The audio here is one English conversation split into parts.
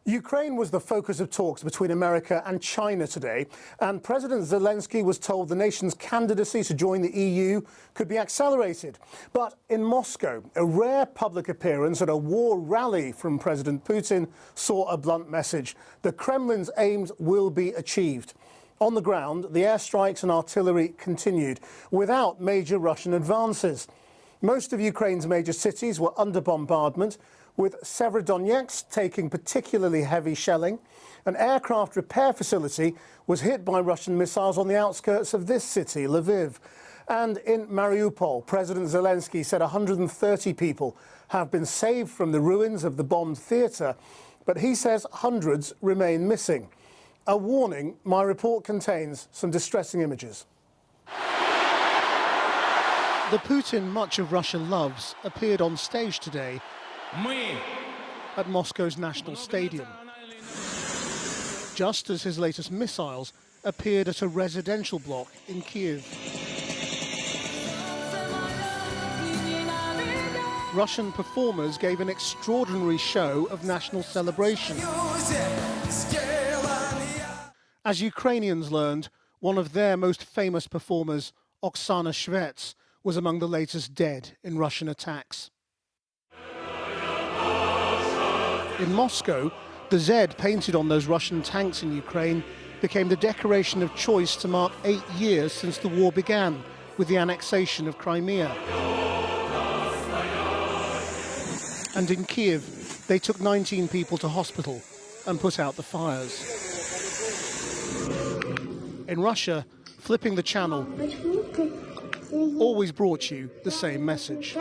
Ukraine was the focus of talks between America and China today, and President Zelenskyy was told the nation's candidacy to join the EU could be accelerated. But in Moscow, a rare public appearance at a war rally from President Putin saw a blunt message. The Kremlin's aims will be achieved. On the ground, the airstrikes and artillery continued without major Russian advances. Most of Ukraine's major cities were under bombardment, with Severodonetsk taking particularly heavy shelling. An aircraft repair facility was hit by Russian missiles on the outskirts of this city, Lviv. And in Mariupol, President Zelenskyy said 130 people have been saved from the ruins of the bombed theatre, but he says hundreds remain missing. A warning, my report contains some distressing images. The Putin much of Russia loves appeared on stage today at Moscow's National Stadium, just as his latest missiles appeared at a residential block in Kyiv. Russian performers gave an extraordinary show of national celebration. As Ukrainians learned, one of their most famous performers, Oksana Shvets, was among the latest dead in Russian attacks. In Moscow, the Z painted on those Russian tanks in Ukraine became the decoration of choice to mark 8 years since the war began with the annexation of Crimea. And in Kyiv, they took 19 people to hospital and put out the fires. In Russia, flipping the channel always brought you the same message.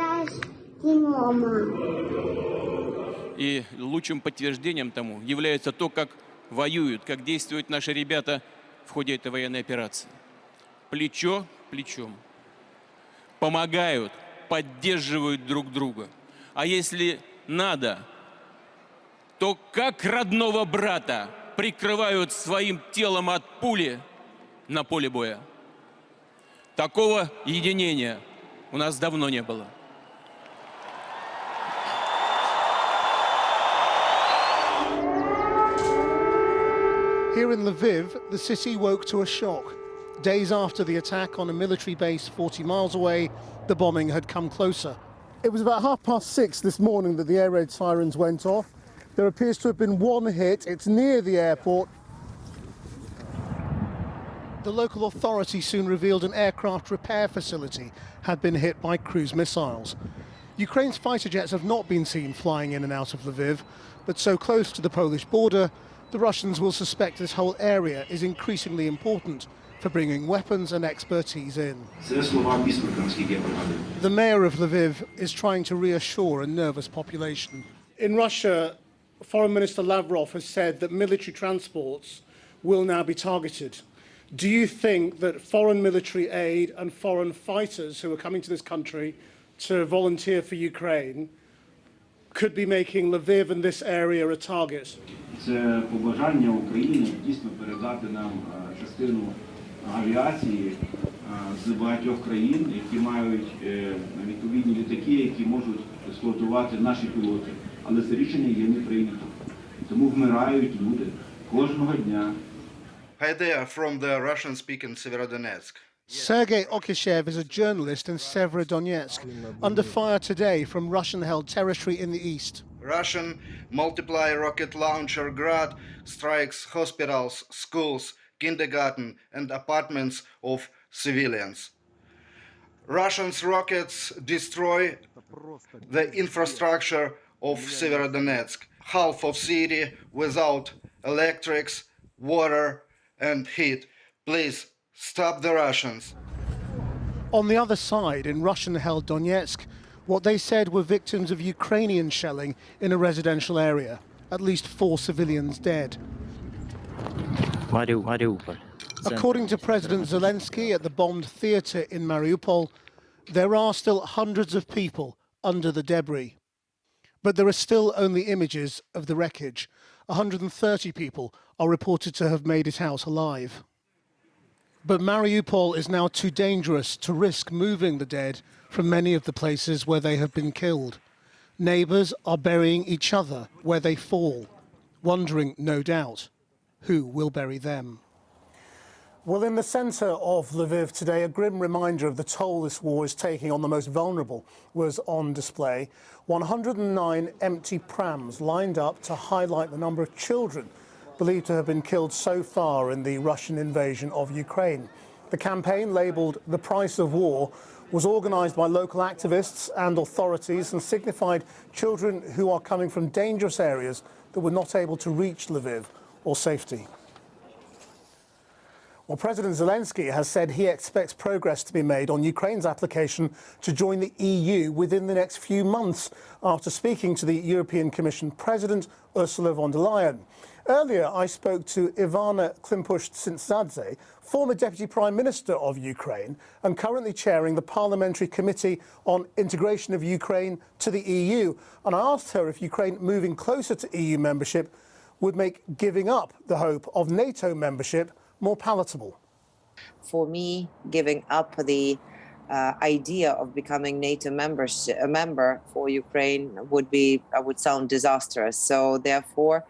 И лучшим подтверждением тому является то, как воюют, как действуют наши ребята в ходе этой военной операции. Плечо к плечом. Помогают, поддерживают друг друга. А если надо, то как родного брата прикрывают своим телом от пули на поле боя. Такого единения у нас давно не было. Here in Lviv, the city woke to a shock. Days after the attack on a military base 40 miles away, the bombing had come closer. It was about 6:30 this morning that the air raid sirens went off. There appears to have been one hit. It's near the airport. The local authority soon revealed an aircraft repair facility had been hit by cruise missiles. Ukraine's fighter jets have not been seen flying in and out of Lviv, but so close to the Polish border, the Russians will suspect this whole area is increasingly important for bringing weapons and expertise in. The mayor of Lviv is trying to reassure a nervous population. In Russia, Foreign Minister Lavrov has said that military transports will now be targeted. Do you think that foreign military aid and foreign fighters who are coming to this country to volunteer for Ukraine could be making Lviv and this area a target? Це побажання України дійсно передати нам частину авіації з багатьох країн, які мають відповідні літаки, які можуть експлуатувати наші пілоти. Але це рішення є не прийнято. Тому вмирають люди кожного дня. Hi there, from the Russian-speaking Severodonetsk. Sergei Okishev is a journalist in Severodonetsk, under fire today from Russian-held territory in the east. Russian multiply rocket launcher Grad strikes hospitals, schools, kindergarten and apartments of civilians. Russians' rockets destroy the infrastructure of Severodonetsk. Half of city without electrics, water and heat. Please stop the Russians. On the other side, in Russian-held Donetsk, what they said were victims of Ukrainian shelling in a residential area. At least 4 civilians dead. According to President Zelenskyy at the bombed theatre in Mariupol, there are still hundreds of people under the debris. But there are still only images of the wreckage. 130 people are reported to have made it out alive. But Mariupol is now too dangerous to risk moving the dead from many of the places where they have been killed. Neighbours are burying each other where they fall. wondering, no doubt, who will bury them. Well, in the centre of Lviv today, a grim reminder of the toll this war is taking on the most vulnerable was on display. 109 empty prams lined up to highlight the number of children believed to have been killed so far in the Russian invasion of Ukraine. The campaign, labelled The Price of War, was organised by local activists and authorities and signified children who are coming from dangerous areas that were not able to reach Lviv or safety. Well, President Zelenskyy has said he expects progress to be made on Ukraine's application to join the EU within the next few months after speaking to the European Commission President Ursula von der Leyen. Earlier, I spoke to Ivana Klimpush-Tsintsadze, former Deputy Prime Minister of Ukraine and currently chairing the Parliamentary Committee on Integration of Ukraine to the EU. And I asked her if Ukraine moving closer to EU membership would make giving up the hope of NATO membership more palatable. For me, giving up the idea of becoming NATO a member for Ukraine would sound disastrous. So therefore,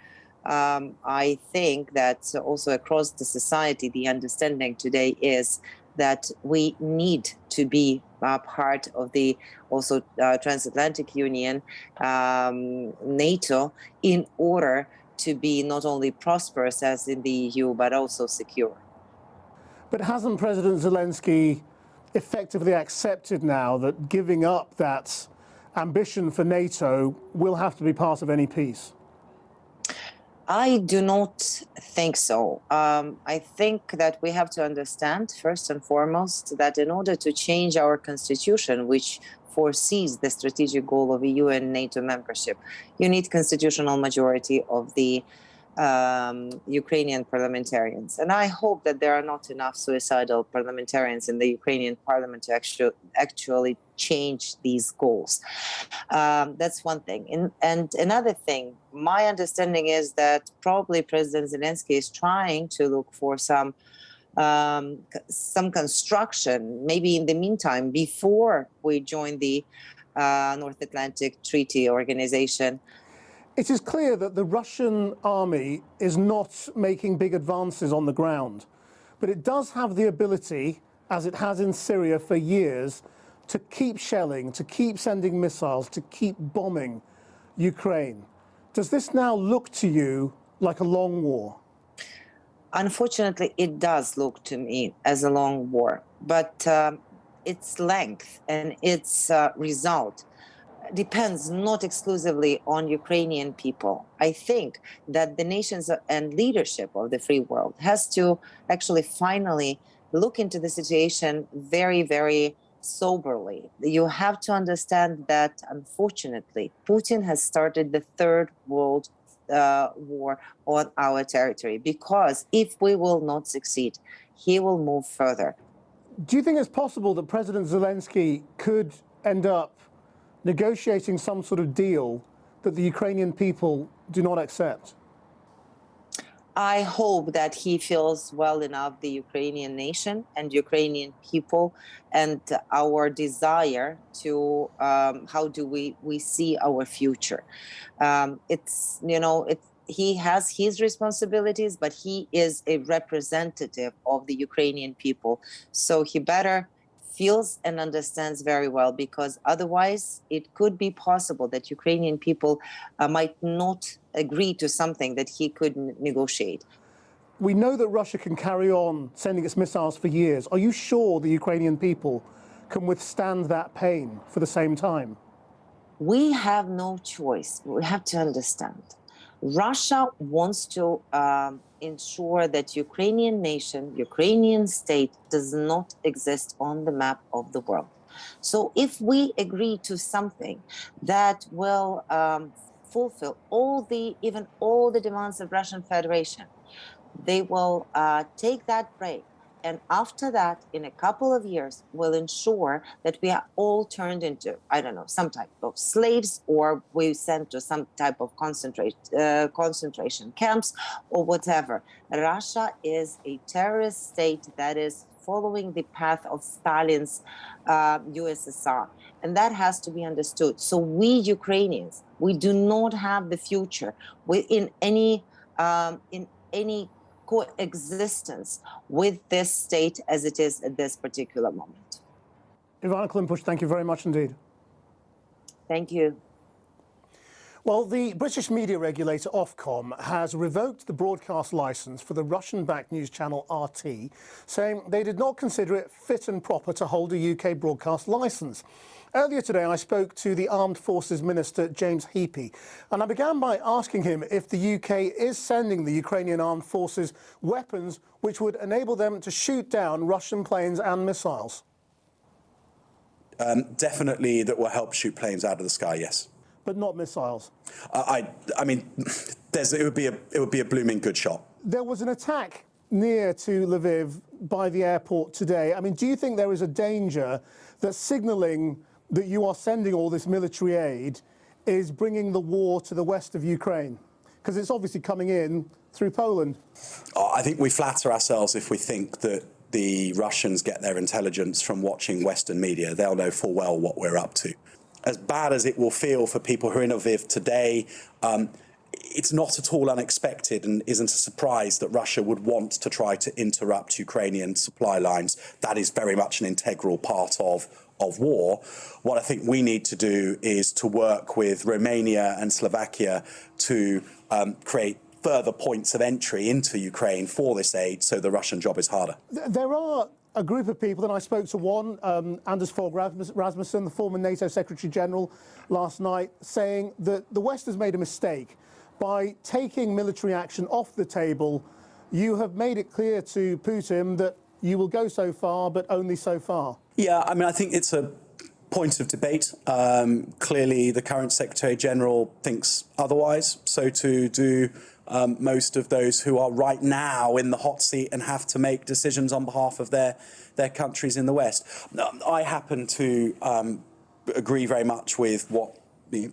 I think that also across the society, the understanding today is that we need to be part of the also transatlantic union, NATO, in order to be not only prosperous as in the EU, but also secure. But hasn't President Zelenskyy effectively accepted now that giving up that ambition for NATO will have to be part of any peace? I do not think so. I think that we have to understand, first and foremost, that in order to change our constitution, which foresees the strategic goal of EU and NATO membership, you need constitutional majority of the Ukrainian parliamentarians. And I hope that there are not enough suicidal parliamentarians in the Ukrainian parliament to actually change these goals. That's one thing. And another thing, my understanding is that probably President Zelenskyy is trying to look for some construction, maybe in the meantime, before we join the North Atlantic Treaty Organization. It is clear that the Russian army is not making big advances on the ground, but it does have the ability, as it has in Syria for years, to keep shelling, to keep sending missiles, to keep bombing Ukraine. Does this now look to you like a long war? Unfortunately, it does look to me as a long war, but its length and its result depends not exclusively on Ukrainian people. I think that the nations and leadership of the free world has to actually finally look into the situation very, very soberly. You have to understand that, unfortunately, Putin has started the third world war on our territory, because if we will not succeed, he will move further. Do you think it's possible that President Zelenskyy could end up negotiating some sort of deal that the Ukrainian people do not accept? I hope that he feels well enough the Ukrainian nation and Ukrainian people and our desire to how do we see our future. He has his responsibilities, but he is a representative of the Ukrainian people. So he better feels and understands very well, because otherwise it could be possible that Ukrainian people might not agree to something that he could negotiate. We know that Russia can carry on sending its missiles for years. Are you sure the Ukrainian people can withstand that pain for the same time? We have no choice. We have to understand. Russia wants to ensure that Ukrainian nation, Ukrainian state does not exist on the map of the world. So if we agree to something that will fulfill even all the demands of Russian Federation, they will take that break. And after that, in a couple of years, will ensure that we are all turned into, I don't know, some type of slaves, or we sent to some type of concentration camps or whatever. Russia is a terrorist state that is following the path of Stalin's USSR. And that has to be understood. So we Ukrainians We do not have the future in any coexistence with this state as it is at this particular moment. Ivana Klimpush, thank you very much indeed. Thank you. Well, the British media regulator Ofcom has revoked the broadcast licence for the Russian-backed news channel RT, saying they did not consider it fit and proper to hold a UK broadcast licence. Earlier today, I spoke to the Armed Forces Minister, James Heappey, and I began by asking him if the UK is sending the Ukrainian Armed Forces weapons which would enable them to shoot down Russian planes and missiles. Definitely that will help shoot planes out of the sky, yes. But not missiles. I mean, it would be a blooming good shot. There was an attack near to Lviv by the airport today. I mean, do you think there is a danger that signalling that you are sending all this military aid is bringing the war to the west of Ukraine? Because it's obviously coming in through Poland. I think we flatter ourselves if we think that the Russians get their intelligence from watching Western media. They'll know full well what we're up to. As bad as it will feel for people who are in Lviv today, it's not at all unexpected and isn't a surprise that Russia would want to try to interrupt Ukrainian supply lines. That is very much an integral part of war. What I think we need to do is to work with Romania and Slovakia to create further points of entry into Ukraine for this aid, so the Russian job is harder. There are a group of people, and I spoke to one, Anders Fogh Rasmussen, the former NATO Secretary General, last night, saying that the West has made a mistake. By taking military action off the table, you have made it clear to Putin that you will go so far, but only so far. Yeah, I mean, I think it's a point of debate. Clearly, the current Secretary General thinks otherwise. So too do most of those who are right now in the hot seat and have to make decisions on behalf of their countries in the West. I happen to agree very much with what the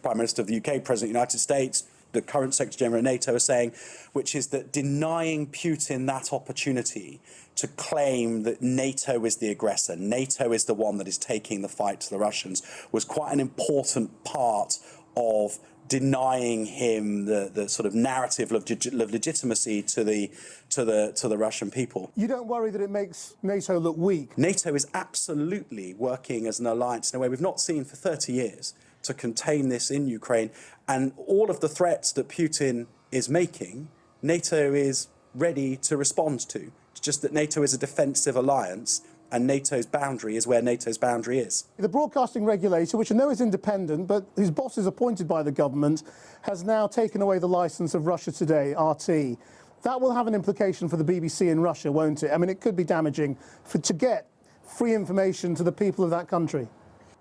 Prime Minister of the UK, President of the United States, the current Secretary General of NATO are saying, which is that denying Putin that opportunity to claim that NATO is the aggressor, NATO is the one that is taking the fight to the Russians, was quite an important part of denying him the sort of narrative of legitimacy to the Russian people. You don't worry that it makes NATO look weak? NATO is absolutely working as an alliance in a way we've not seen for 30 years to contain this in Ukraine. And all of the threats that Putin is making, NATO is ready to respond to. It's just that NATO is a defensive alliance, and NATO's boundary is where NATO's boundary is. The broadcasting regulator, which I know is independent, but whose boss is appointed by the government, has now taken away the licence of Russia Today, RT. That will have an implication for the BBC in Russia, won't it? I mean, it could be damaging to get free information to the people of that country.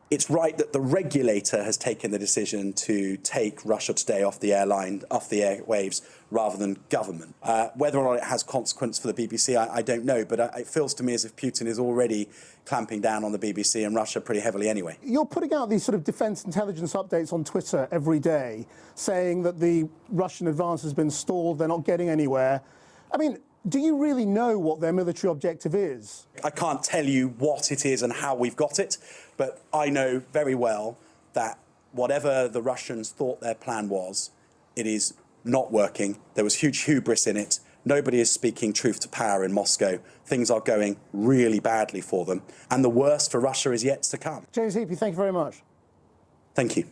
It's right that the regulator has taken the decision to take Russia Today off the airwaves rather than government. Whether or not it has consequence for the BBC, I don't know, but it feels to me as if Putin is already clamping down on the BBC and Russia pretty heavily anyway. You're putting out these sort of defence intelligence updates on Twitter every day, saying that the Russian advance has been stalled, they're not getting anywhere. I mean, do you really know what their military objective is? I can't tell you what it is and how we've got it, but I know very well that whatever the Russians thought their plan was, it is not working. There was huge hubris in it. Nobody is speaking truth to power in Moscow. Things are going really badly for them. And the worst for Russia is yet to come. James Heappey, thank you very much. Thank you.